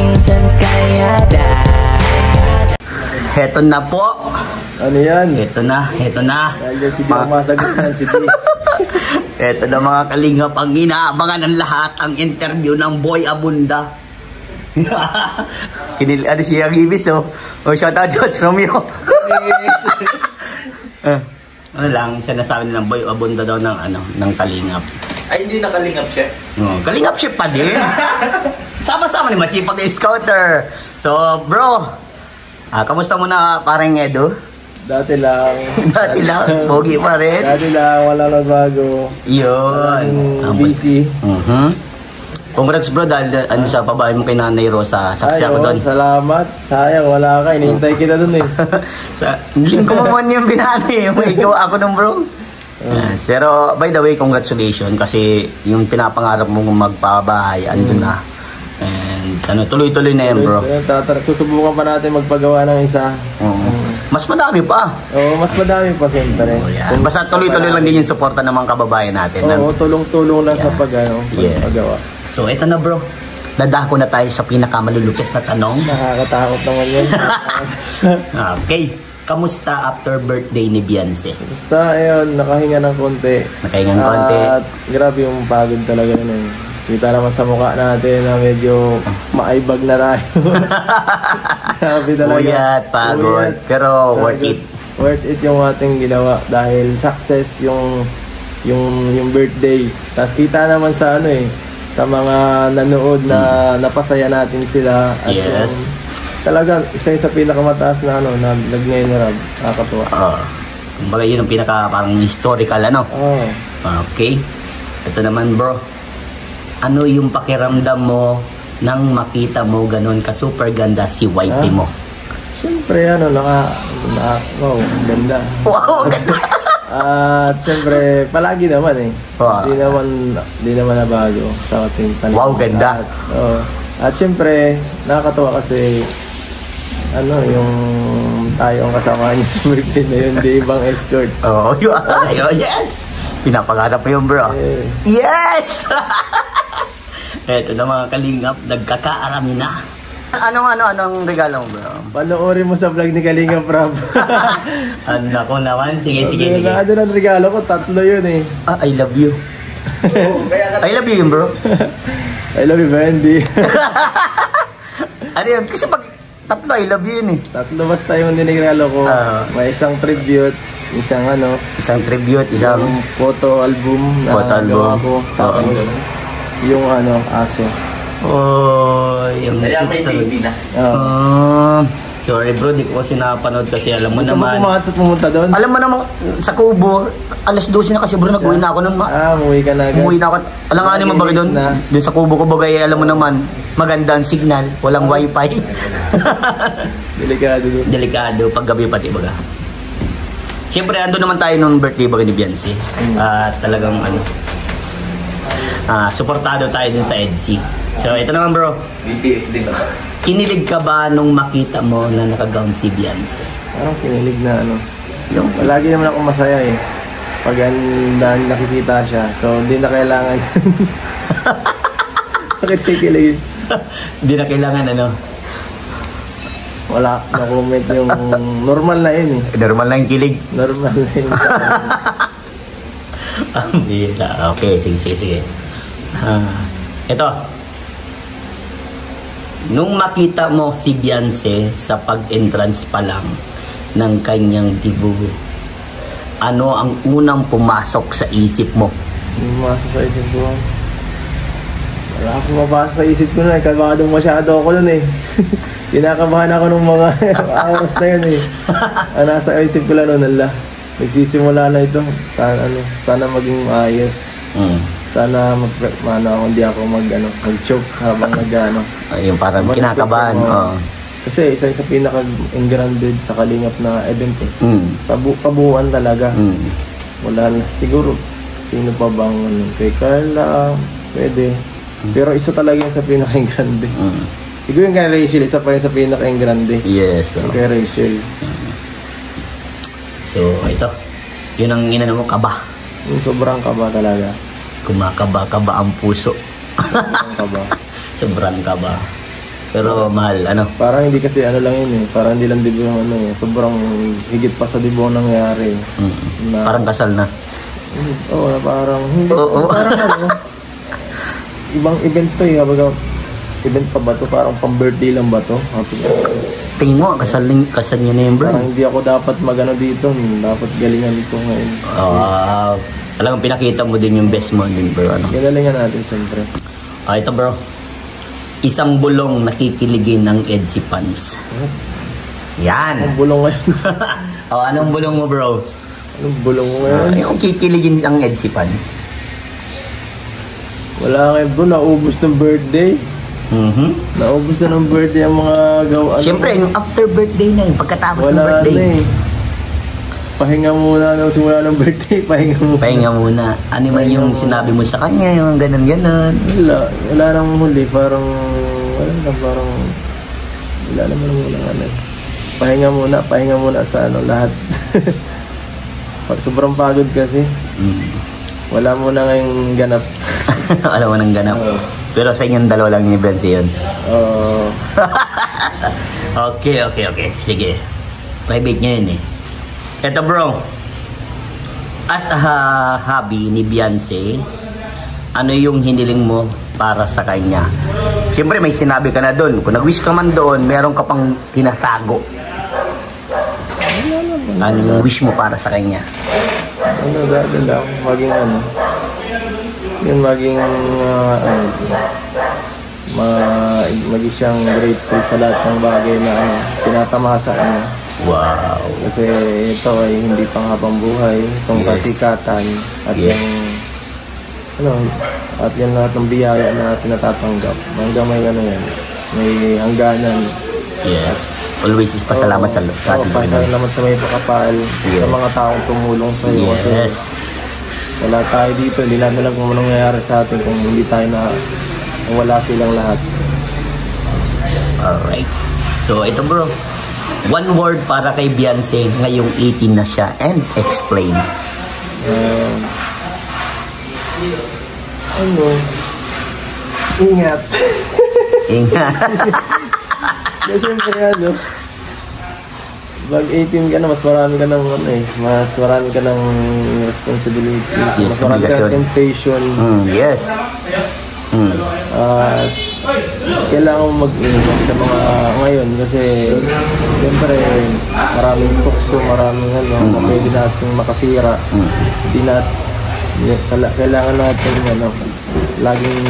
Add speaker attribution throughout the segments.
Speaker 1: minsan kaya
Speaker 2: Heto na po.
Speaker 3: Ano yan?
Speaker 2: Heto na.
Speaker 3: Kaya si Di ang masagot yan, si Di.
Speaker 2: Heto na mga kalingap, ang inaabangan ng lahat, ang interview ng Boy Abunda. Ano siya ang ibis, oh. Oh, shout out, George Romeo. Ano lang, siya nasabi ng Boy Abunda daw ng kalingap.
Speaker 3: Ay, hindi na kalingap siya.
Speaker 2: Oh, kalingap siya pa din. Sama-sama ni masipag na scouter. So, bro, kamusta mo na parang Edo?
Speaker 3: Dati lang.
Speaker 2: Dati lang, pogi pa rin.
Speaker 3: Dati lang, wala na bago.
Speaker 2: Yun.
Speaker 3: Busy.
Speaker 2: Congrats bro, dahil sa pabahay mo kay Nanay Rosa. Saksi ako doon.
Speaker 3: Salamat. Sayang, wala ka. Inihintay kita doon eh.
Speaker 2: Lingko mo man yung binani. May gawa ako nung bro. Pero by the way, congratulations kasi yung pinapangarap mong magpabahay, andun na. And tuloy-tuloy na yan bro.
Speaker 3: Susubukan pa natin magpagawa ng isa.
Speaker 2: Mas madami pa.
Speaker 3: Oo, mas madami pa siyempre.
Speaker 2: Basta tuloy-tuloy lang din yung suporta ng mga kababayan natin.
Speaker 3: Oo, tulong-tulong lang sa paggawa.
Speaker 2: So, eto na bro. Dadako na tayo sa pinakamalulupit na tanong.
Speaker 3: Nakakatakot naman yun.
Speaker 2: Okay. Kamusta after birthday ni Beyonce?
Speaker 3: Basta, ayun, nakahinga ng konti.
Speaker 2: Nakahinga ng konti.
Speaker 3: At grabe yung pagod talaga nun eh. Kita naman sa mukha natin na medyo maaibag na tayo. Grabe talaga.
Speaker 2: Uyat, pagod. Pero worth it.
Speaker 3: Worth it yung ating ginawa dahil success yung birthday. Tapos kita naman sa sa mga nanood na napasaya natin sila. At
Speaker 2: yes.
Speaker 3: Talaga isa sa pinakamataas na na nag-ngayon na rab. Nakakatuwa.
Speaker 2: Kumbaga yun ang pinaka parang historical Okay. Ito naman bro. Ano yung pakiramdam mo nang makita mo ganun ka super ganda si wifey mo?
Speaker 3: Siyempre wow, ganda.
Speaker 2: Wow, ganda.
Speaker 3: At siyempre palagi naman Di naman nabago sa ating tanong.
Speaker 2: Wow, ganda.
Speaker 3: At siyempre nakakatuwa kasi yung tayo ang kasama niyo sa birthday na yun, di ibang escort.
Speaker 2: Yes! Pinapangarap mo yun bro. Yes! Eto na mga kalingap, nagkakaarami na. Anong regalo mo bro?
Speaker 3: Panoorin mo sa vlog ni Kalingap Rob.
Speaker 2: Ako naman, sige.
Speaker 3: Ano ang regalo ko? 3 yun eh.
Speaker 2: I love you. I love you yun bro.
Speaker 3: I love you Bendy.
Speaker 2: Ano yun? Kasi pag 3 I love you yun eh.
Speaker 3: 3 basta yung dinigregalo ko. May isang tribute, isang
Speaker 2: tribute, isang
Speaker 3: photo album na gawa ko. Tapos yung aso.
Speaker 2: Yung
Speaker 3: kaya may baby na.
Speaker 2: Sorry bro, di ko kasi napanood kasi alam mo naman.
Speaker 3: Pumunta doon?
Speaker 2: Alam mo naman, sa Kubo, alas 12 na kasi bro, nag-uwi na ako nung
Speaker 3: umuwi ka na agad.
Speaker 2: Umuwi na ako. Alanganin mo bagay doon? Doon sa Kubo ko bagay, alam mo naman, maganda ang signal, walang wifi.
Speaker 3: Delikado doon.
Speaker 2: Delikado, pag gabi pati baga. Siyempre, ando naman tayo nung birthday bagay ni Beyonce. Talagang suportado tayo dun sa EDC. So, ito naman bro.
Speaker 3: BTS din ako.
Speaker 2: Kinilig ka ba nung makita mo na naka-gown si Beyonce?
Speaker 3: Kinilig na Palagi naman ako masaya eh. Pag nakikita siya. So, hindi na kailangan. Bakit kikilig?
Speaker 2: Hindi na kailangan
Speaker 3: Wala na comment yung normal na yun eh.
Speaker 2: Normal na yung kilig?
Speaker 3: Normal na yun.
Speaker 2: Okay, sige. Ito. Nung makita mo si Beyonce sa pag-entrance pa lang ng kanyang debut, ano ang unang pumasok sa isip mo?
Speaker 3: Pumasok sa isip ko? Wala akong mapasok sa isip ko na. Kalmadong masyado ako nun eh. Kinakabahan ako nung mga oras na yun eh. Nasa isip ko lang nun, nagsisimula na ito. Sana maging maayos. Sana hindi ako mag-choke habang
Speaker 2: yung parang kinakabahan.
Speaker 3: Kasi isa sa pinaka-engranded sa Kalingap na event eh. Sa kabuuan talaga. Wala na. Siguro, sino pa bang kay Carla, pwede. Pero isa talaga yung sa pinaka-engrande. Siguro yung kay Rachel, isa pa yung sa pinaka-engrande.
Speaker 2: Yes.
Speaker 3: Kay Rachel.
Speaker 2: So, ito. Yun ang mo, kaba.
Speaker 3: Sobrang kaba talaga.
Speaker 2: Kumakaba-kaba ang puso.
Speaker 3: Sobrang kaba.
Speaker 2: Sobrang kaba. Pero mahal, ano?
Speaker 3: Parang hindi kasi ano lang yun eh. Parang hindi lang dibo yung ano eh. Sobrang higit pa sa dibo ang nangyari. Na,
Speaker 2: Parang kasal na.
Speaker 3: Oo, parang hindi.
Speaker 2: Oo.
Speaker 3: Parang ano. Ibang event to eh. Kapag event pa ba to? Parang pang-birthday lang ba to?
Speaker 2: Tingin mo, kasal niya na yung bro.
Speaker 3: Parang hindi ako dapat magano dito. Dapat galingan ko ngayon.
Speaker 2: Wow. Talagang pinakita mo din yung best mo din bro. Ano?
Speaker 3: Ginalingan natin siyempre.
Speaker 2: Ito bro. Isang bulong nakikiligin ng EDSI fans. Yan.
Speaker 3: Anong bulong ngayon?
Speaker 2: Anong bulong mo bro?
Speaker 3: Anong bulong ngayon?
Speaker 2: Yung kikiligin ng EDSI fans.
Speaker 3: Wala ngayon bro. Naubos ng birthday. Naubos na ng birthday ang mga gawa.
Speaker 2: Siyempre, yung after birthday na yun. Pagkatapos ng
Speaker 3: Wala
Speaker 2: birthday.
Speaker 3: na eh. Pahinga muna nung simula ng birthday. Pahinga muna.
Speaker 2: Pahinga muna. Ano man yung sinabi mo sa kanya, yung ganun-ganun.
Speaker 3: Wala nang huli. Parang, wala naman ano. Pahinga muna sa ano, lahat. Sobrang pagod kasi. Wala muna ngayong ganap.
Speaker 2: Wala mo nang ganap. Pero sa inyong dalawa lang yung events yun. Okay. Sige. Private nyo yun eh. Eto bro, as a hobby ni Beyonce, ano yung hiniling mo para sa kanya? Siyempre may sinabi ka na doon. Kung nag-wish ka man doon, meron ka pang tinatago. Ano yung wish mo para sa kanya?
Speaker 3: Dati lang, maging ano, yun maging maging siyang grateful sa lahat ng bagay na tinatamasa niya.
Speaker 2: Wow.
Speaker 3: Kasi ito ay hindi pang habang buhay, itong kasikatan at yung yan lahat ng biyaya na tinatatanggap. Hanggang may may hangganan.
Speaker 2: Yes. Always is pasalamat sa ating Panginoon.
Speaker 3: Pasalamat sa may pakapal, sa mga taong tumulong sa iyo.
Speaker 2: Yes.
Speaker 3: Wala tayo dito, hindi natin alam kung anong nangyayari sa atin kung hindi tayo kung wala silang lahat.
Speaker 2: Alright. So ito bro, one word para kay Beyonce ngayong 18 na siya and explain.
Speaker 3: Ingat.
Speaker 2: Ingat.
Speaker 3: Kasi siyempre pag 18 ka na, mas marami ka ng mas marami ka ng responsibility,
Speaker 2: Yes,
Speaker 3: mas marami ka ng
Speaker 2: obligasyon.
Speaker 3: temptation.
Speaker 2: Yes.
Speaker 3: Kailangan mo mag-ingat sa mga ngayon kasi siyempre maraming tukso, maraming na pwede natin makasira. Hindi kailangan natin laging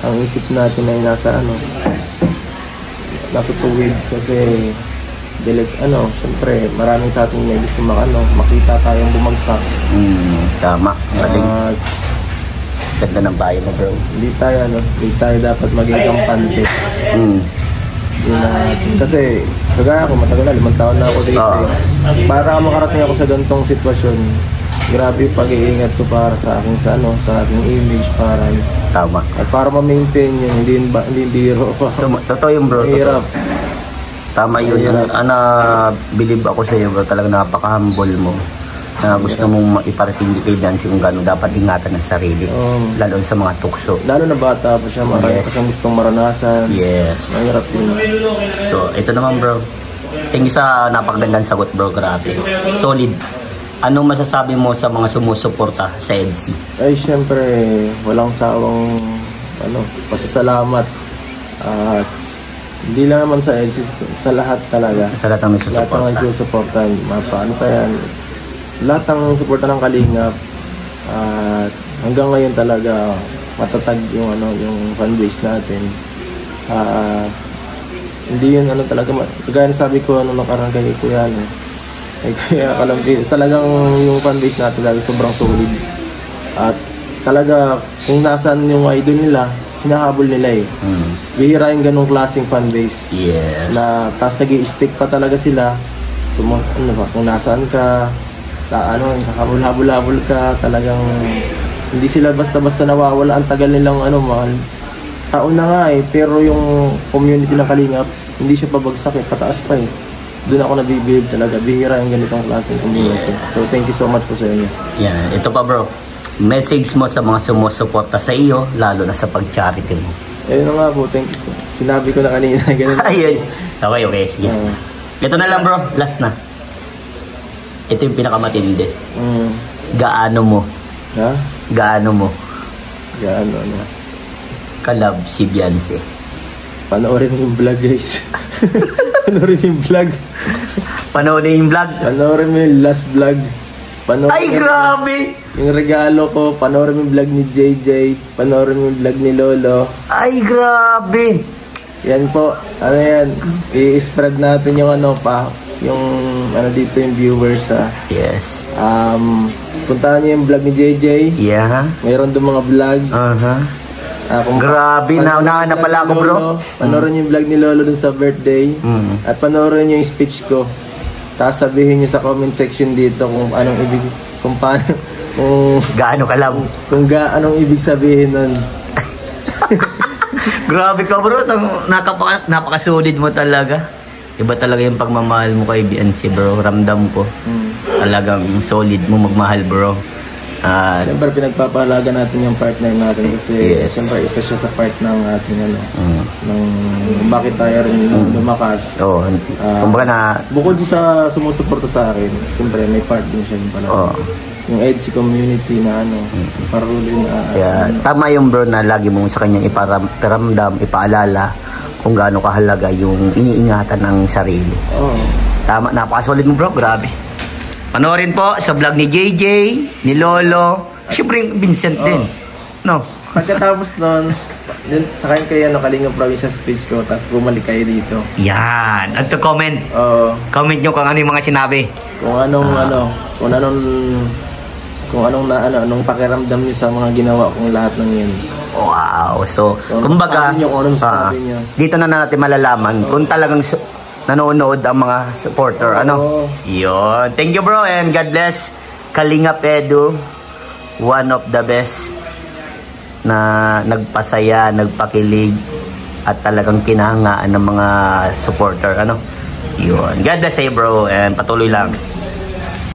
Speaker 3: ang isip natin ay nasa tuwid kasi siyempre maraming sa atin may gusto makita tayong bumagsak.
Speaker 2: Tama. Ganda ng bayan mo bro.
Speaker 3: Hindi tayo dapat maging kampante. Kasi kagaya ako, matagal na 5 taon na ako dito. Para makarating ako sa ganitong sitwasyon, grabe yung pag-iingat ko para sa aking sa aking image
Speaker 2: Tama.
Speaker 3: at para ma-maintain yun, hindi biro.
Speaker 2: Totoo yung bro.
Speaker 3: Hirap.
Speaker 2: Tama yun. Believe ako sa iyo bro. Talagang napaka-humble mo. Na gusto mong iparating kay Beyonce kung gano'n dapat ingatan ng sarili. Lalo sa mga tukso.
Speaker 3: Lalo na bata pa siya, marami pa siyang gustong maranasan.
Speaker 2: Yes.
Speaker 3: Mahirap yun.
Speaker 2: So, ito naman bro. Thank you sa napakagandang sagot bro. Grabe. Solid. Anong masasabi mo sa mga sumusuporta sa EDSI?
Speaker 3: Ay, siyempre, walang sawang pasasalamat. At hindi lang naman sa EDSI, sa lahat talaga.
Speaker 2: Sa lahat ng may
Speaker 3: Lahat ng
Speaker 2: susuporta.
Speaker 3: nagsusuportan. Lahat ng suporta ng Kalingap. At hanggang ngayon talaga matatag yung fanbase natin. Hindi yun talaga, kagaya sabi ko nakaraan kay Kuya kaya Kalambis, talagang yung fanbase natin lagi sobrang solid. At talaga kung nasaan yung idol nila, hinahabol nila eh. Bihira yung ganong klaseng fanbase.
Speaker 2: Yes.
Speaker 3: Na tapos nag-i-stick pa talaga sila. So kung nasaan ka, habol-habol ka, talagang hindi sila basta-basta nawawala. Ang tagal nilang mga taon na nga eh, pero yung community ng Kalingap, hindi siya pabagsak eh, pataas pa eh. Doon ako nabibilib talaga, bihira yung ganitong klaseng community. So thank you so much po sa inyo.
Speaker 2: Yan, ito pa bro. Message mo sa mga sumusuporta sa iyo, lalo na sa pag-charity mo.
Speaker 3: Ayun na nga po, thank you. Sinabi ko na kanina, ganun.
Speaker 2: Ayun. Okay, sige. Ito na lang bro, last na. Ito yung pinakamatindi. Gaano mo?
Speaker 3: Ha?
Speaker 2: Gaano mo?
Speaker 3: Gaano na?
Speaker 2: Kalab si Beyonce.
Speaker 3: Panoorin mo yung vlog, guys. Panoorin mo yung vlog.
Speaker 2: Panoorin yung vlog?
Speaker 3: Panoorin mo yung last vlog. Panoorin
Speaker 2: Ay, grabe!
Speaker 3: Yung regalo ko, panoorin mo yung vlog ni JJ. Panoorin mo yung vlog ni Lolo.
Speaker 2: Ay, grabe!
Speaker 3: Yan po, ano yan, i-spread natin yung ano pa, yung ano dito yung viewers ha.
Speaker 2: Yes.
Speaker 3: Puntahan niyo yung vlog ni JJ.
Speaker 2: Yeah.
Speaker 3: Mayroon doon mga vlog.
Speaker 2: Grabe, naunahan na pala ako bro.
Speaker 3: Panoorin niyo yung vlog ni Lolo dun sa birthday. At panoorin niyo yung speech ko. Tapos sabihin niyo sa comment section dito kung anong ibig, kung paano, kung
Speaker 2: gaano kalab.
Speaker 3: Kung anong ibig sabihin nun.
Speaker 2: Grabe ka bro, napakasolid mo talaga. Iba talaga yung pagmamahal mo kay Beyonce bro, ramdam ko. Talagang solid mo magmahal bro.
Speaker 3: Siyempre pinagpapahalaga natin yung partner natin kasi siyempre isa siya sa part ng ating ano, ng bakit tayo rin lumakas.
Speaker 2: Kumbaga na
Speaker 3: bukod sa sumusuporta sa akin, siyempre may part din siya pala. Yung EDC community na ano, paruli na
Speaker 2: tama yung bro na lagi mong sa kanyang iparamdam, ipaalala kung gaano kahalaga yung iniingatan ng sarili. Tama, napakasolid mo bro, grabe. Panoorin po sa vlog ni JJ, ni Lolo, syempre yung Vincent din. No?
Speaker 3: Pagkatapos nun, sakayin kayo Kalingap Provincial speech ko, tapos bumalik kayo dito.
Speaker 2: Yan. At to comment. Comment nyo kung ano yung mga sinabi.
Speaker 3: Kung anong anong pakiramdam niyo sa mga ginawa kong lahat ng yan.
Speaker 2: Wow. So kumbaga, dito na natin malalaman kung talagang nanonood ang mga supporter. Yun. Thank you bro and God bless. Kalingap Edu, one of the best na nagpasaya, nagpakilig at talagang kinahangaan ng mga supporter. Yun. God bless sa'yo bro and patuloy lang.